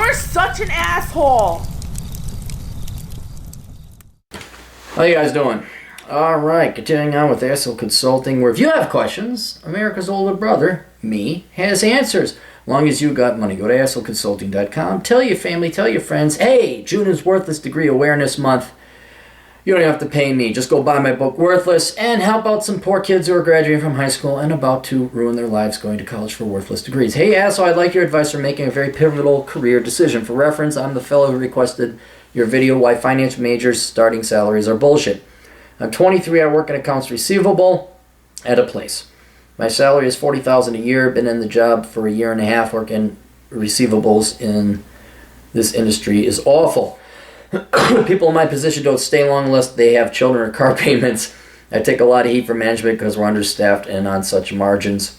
You're such an asshole. How you guys doing? Alright, continuing on with Asshole Consulting, where if you have questions, America's older brother, me, has answers. As long as you got money, go to assholeconsulting.com. Tell your family, tell your friends, hey, June is Worthless Degree Awareness Month. You don't have to pay me. Just go buy my book, Worthless, and help out some poor kids who are graduating from high school and about to ruin their lives going to college for worthless degrees. Hey, asshole, I'd like your advice for making a very pivotal career decision. For reference, I'm the fellow who requested your video, Why Finance Majors' Starting Salaries Are Bullshit. I'm 23, I work in accounts receivable at a place. My salary is $40,000 a year, been in the job for a year and a half, working receivables in this industry is awful. People in my position don't stay long unless they have children or car payments. I take a lot of heat from management because we're understaffed and on such margins.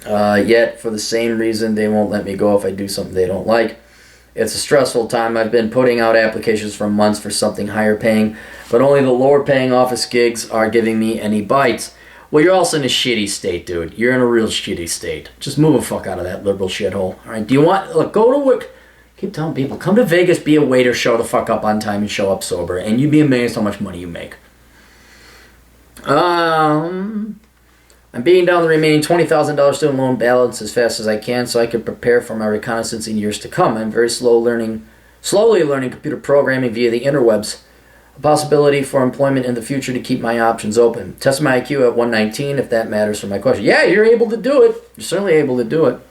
Yet, for the same reason, they won't let me go if I do something they don't like. It's a stressful time. I've been putting out applications for months for something higher paying, but only the lower paying office gigs are giving me any bites. Well, you're also in a shitty state, dude. You're in a real shitty state. Just move the fuck out of that liberal shithole. All right? Do you want... Look, go to work... Keep telling people, come to Vegas, be a waiter, show the fuck up on time, and show up sober. And you'd be amazed how much money you make. I'm beating down the remaining $20,000 student loan balance as fast as I can so I can prepare for my reconnaissance in years to come. I'm very slowly learning computer programming via the interwebs. A possibility for employment in the future to keep my options open. Test my IQ at 119 if that matters for my question. Yeah, you're able to do it. You're certainly able to do it.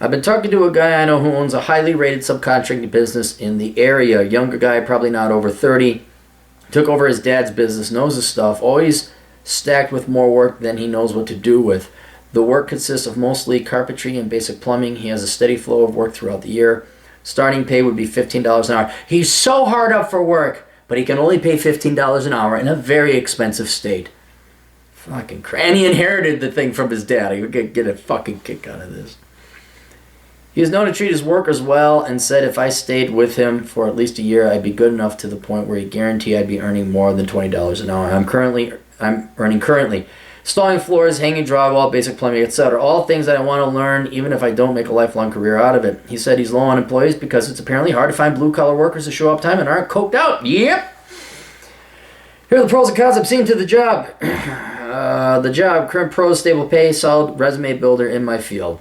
I've been talking to a guy I know who owns a highly rated subcontracting business in the area. A younger guy, probably not over 30. Took over his dad's business, knows his stuff, always stacked with more work than he knows what to do with. The work consists of mostly carpentry and basic plumbing. He has a steady flow of work throughout the year. Starting pay would be $15 an hour. He's so hard up for work, but he can only pay $15 an hour in a very expensive state. Fucking and he inherited the thing from his dad. He would get a fucking kick out of this. He is known to treat his workers well and said if I stayed with him for at least a year, I'd be good enough to the point where he guaranteed I'd be earning more than $20 an hour. I'm earning currently. Installing floors, hanging drywall, basic plumbing, etc. All things that I want to learn even if I don't make a lifelong career out of it. He said he's low on employees because it's apparently hard to find blue-collar workers to show up time and aren't coked out. Yep! Here are the pros and cons I'm seeing to the job. Current pros, stable pay, solid resume builder in my field.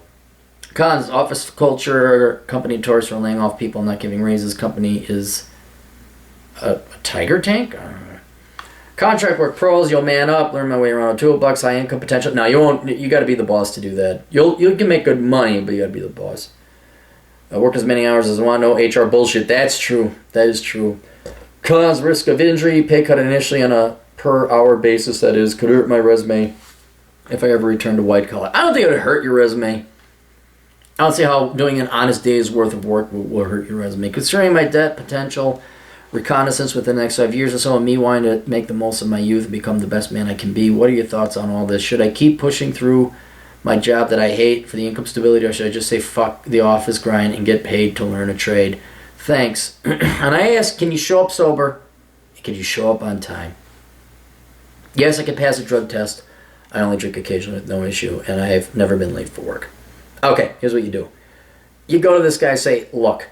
Cons, office culture, company notorious for laying off people, not giving raises. Company is a tiger tank? Contract work pros, you'll man up, learn my way around a toolbox, high income potential. No, you won't. You got to be the boss to do that. You can make good money, but you got to be the boss. Work as many hours as I want. No HR bullshit. That's true. That is true. Cons, risk of injury, pay cut initially on a per hour basis. That is, could hurt my resume if I ever return to white collar. I don't think it would hurt your resume. I don't see how doing an honest day's worth of work will hurt your resume. Considering my debt potential, reconnaissance within the next 5 years or so, and me wanting to make the most of my youth and become the best man I can be, what are your thoughts on all this? Should I keep pushing through my job that I hate for the income stability, or should I just say fuck the office grind and get paid to learn a trade? Thanks. And I ask, can you show up sober? Can you show up on time? Yes, I can pass a drug test. I only drink occasionally with no issue, and I have never been late for work. Okay, here's what you do. You go to this guy and say, look,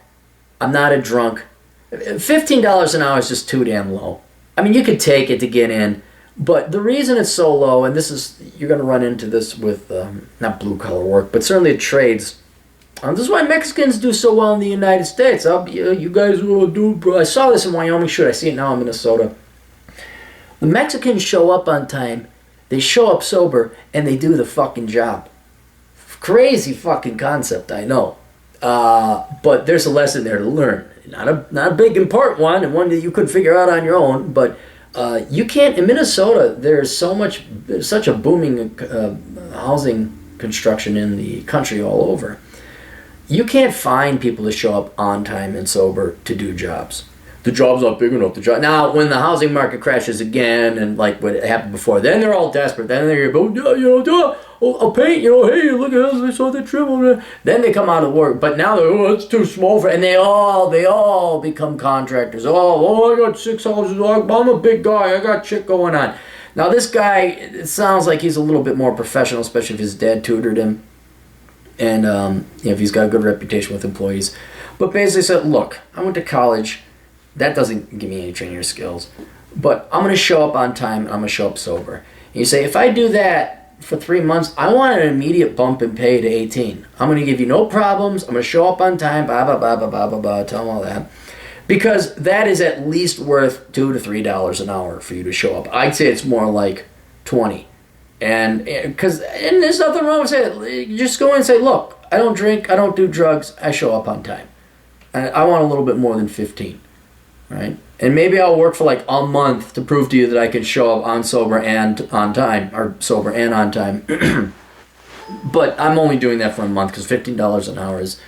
I'm not a drunk. $15 an hour is just too damn low. I mean, you could take it to get in, but the reason it's so low, and this is, you're going to run into this with, not blue-collar work, but certainly trades. This is why Mexicans do so well in the United States. You guys will do, bro. I saw this in Wyoming. Shoot, I see it now in Minnesota. The Mexicans show up on time, they show up sober, and they do the fucking job. Crazy fucking concept, I know. But there's a lesson there to learn. Not a big important one, and one that you could figure out on your own, but you can't, in Minnesota, there's such a booming housing construction in the country all over. You can't find people to show up on time and sober to do jobs. The job's not big enough. Now, when the housing market crashes again, and like what happened before, then they're all desperate. Then they're I'll paint, hey, look at us, I saw the trim over there. Then they come out of work, but now they're, it's too small for, and they all become contractors. I got 6 houses, I'm a big guy, I got shit going on. Now this guy, it sounds like he's a little bit more professional, especially if his dad tutored him. And if he's got a good reputation with employees. But basically said, look, I went to college. That doesn't give me any training or skills. But I'm going to show up on time, and I'm going to show up sober. And you say, if I do that for 3 months, I want an immediate bump in pay to 18. I'm going to give you no problems. I'm going to show up on time, blah, blah, blah, blah, blah, blah, blah, tell them all that. Because that is at least worth $2 to $3 an hour for you to show up. I'd say it's more like 20. And there's nothing wrong with saying, you just go in and say, look, I don't drink, I don't do drugs, I show up on time. I want a little bit more than 15, right? And maybe I'll work for like a month to prove to you that I can show up on sober and on time, or sober and on time. But I'm only doing that for a month because $15 an hour is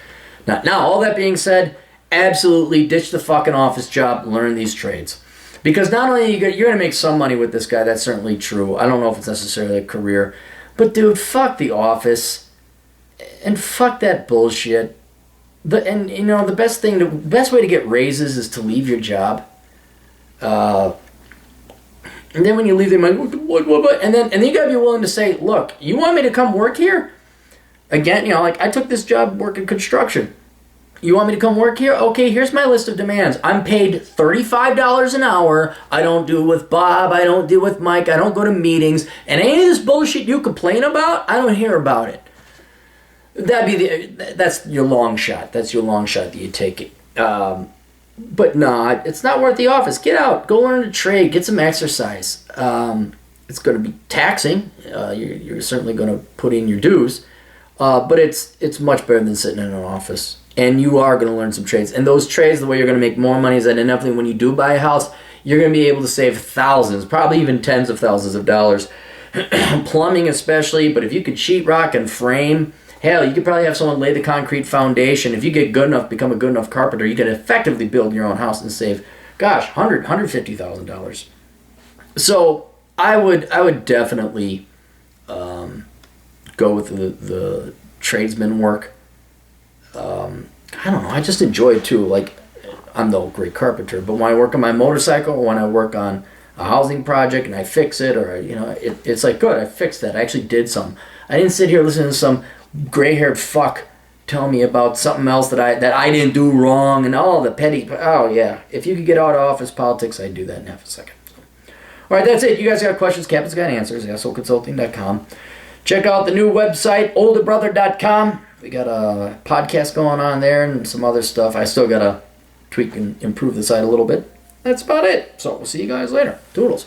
not. Now, all that being said, absolutely ditch the fucking office job, learn these trades. Because not only you're going to make some money with this guy, that's certainly true. I don't know if it's necessarily a career. But dude, fuck the office. And fuck that bullshit. The best way to get raises is to leave your job. And then when you leave, they're like, what? And then you gotta be willing to say, look, you want me to come work here? Again, like I took this job working construction. You want me to come work here? Okay, here's my list of demands. I'm paid $35 an hour. I don't do with Bob. I don't deal with Mike. I don't go to meetings. And any of this bullshit you complain about, I don't hear about it. That's your long shot. That's your long shot that you take it. But no, it's not worth the office. Get out. Go learn a trade. Get some exercise. It's going to be taxing. You're certainly going to put in your dues. But it's much better than sitting in an office. And you are going to learn some trades. And those trades, the way you're going to make more money is that inevitably when you do buy a house, you're going to be able to save thousands, probably even tens of thousands of dollars. Plumbing especially, but if you could sheetrock and frame, hell, you could probably have someone lay the concrete foundation. If you get good enough, become a good enough carpenter, you can effectively build your own house and save, $150,000. So I would definitely go with the tradesman work. I don't know. I just enjoy it too. Like, I'm no great carpenter, but when I work on my motorcycle or when I work on a housing project and I fix it, or it's like, good, I fixed that. I actually did some. I didn't sit here listening to some gray-haired fuck tell me about something else that I didn't do wrong and all the petty. Oh yeah, if you could get out of office politics, I'd do that in half a second. So. All right, that's it. You guys got questions? Captain's got answers. SOconsulting.com. Check out the new website, olderbrother.com. We got a podcast going on there and some other stuff. I still got to tweak and improve the site a little bit. That's about it. So we'll see you guys later. Toodles.